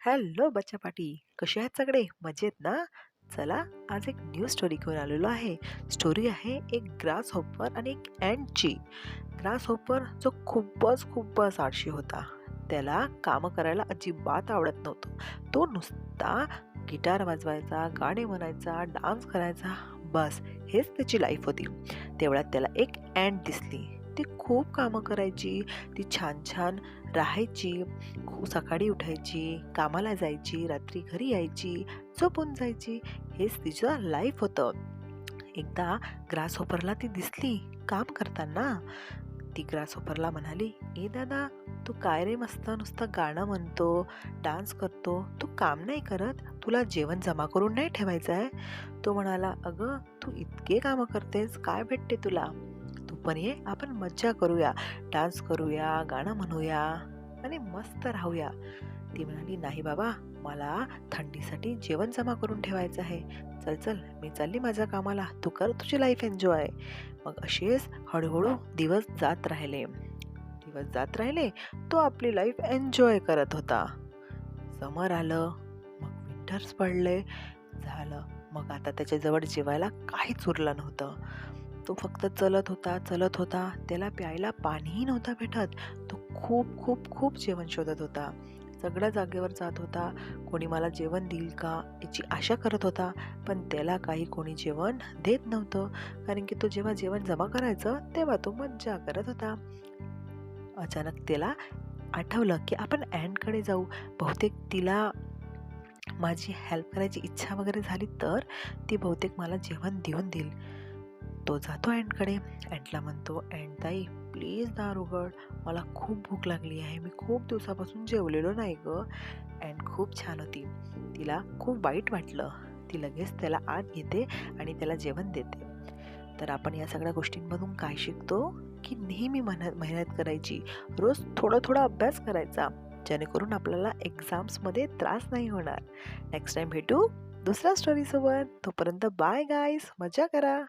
Hello बच्चा पाटी, कसे आहेत सगळे मजेत ना? चला, आज एक न्यू स्टोरी घेऊन आलेलो आहे. स्टोरी आहे एक ग्रास हॉपर आणि एक अँटची. ग्रास हॉपर जो खूपच खूपच आळशी होता. त्याला कामं करायला अजिबात आवडत नव्हतं. तो नुसता गिटार वाजवायचा, गाणे म्हणायचा, डान्स करायचा, बस हेच त्याची लाईफ होती. तेवढ्यात त्याला एक अँट दिसली. ती खूप कामं करायची. ती छान छान राहायची. सकाळी उठायची, कामाला जायची, रात्री घरी यायची, झोपून जायची. हेच तिचं लाईफ होतं. एकदा ग्रासहॉपरला ती दिसली काम करताना. ती ग्रासहॉपरला म्हणाली, "ए दादा, तू काय रे मस्त नुसतं गाणं म्हणतो, डान्स करतो, तू काम नाही करत? तुला जेवण जमा करून नाही ठेवायचं आहे?" तो म्हणाला, "अगं, तू इतके कामं करतेस, काय भेटते तुला? तू पण ये, आपण मज्जा करूया, डान्स करूया, गाणं म्हणूया आणि मस्त राहूया." ती म्हणाली, "नाही बाबा, मला थंडीसाठी जेवण जमा करून ठेवायचं आहे. चल चल, मी चालली माझ्या कामाला, तू कर तुझी लाईफ एन्जॉय." मग असेच हळूहळू दिवस जात राहिले. दिवस जात राहिले, तो आपली लाईफ एन्जॉय करत होता. समर आलं, मग विंटर्स पडले, झालं. मग आता त्याच्याजवळ जेवायला काहीच उरलं नव्हतं. तो फक्त चलत होता, चलत होता. त्याला प्यायला पाणीही नव्हतं भेटत. तो खूप खूप खूप जेवण शोधत होता. सगळ्या जागेवर जात होता. कोणी मला जेवण देईल का याची आशा करत होता. पण त्याला काही कोणी जेवण देत नव्हतं. कारण की तो जेव्हा जेवण जमा करायचं तेव्हा तो मज्जा करत होता. अचानक त्याला आठवलं की आपण अँटकडे जाऊ. बहुतेक तिला माझी हेल्प करायची इच्छा वगैरे झाली तर ती बहुतेक मला जेवण देऊन देईल. तो जातो अँटकडे. अँटला म्हणतो, "अँटताई, प्लीज दार उघड. मला खूप भूक लागली आहे. मी खूप दिवसापासून जेवलेलो नाही गं." अँट खूप छान होती. तिला खूप वाईट वाटलं. ती लगेच त्याला आत घेते आणि त्याला जेवण देते. तर आपण या सगळ्या गोष्टींमधून काय शिकतो? की नेहमी मेहनत करायची. रोज थोडा अभ्यास करायचा. जेणेकरून आपल्याला एक्झाम्समध्ये त्रास नाही होणार. नेक्स्ट टाईम भेटू दुसऱ्या स्टोरीसोबत. तोपर्यंत बाय गाईज. मजा करा.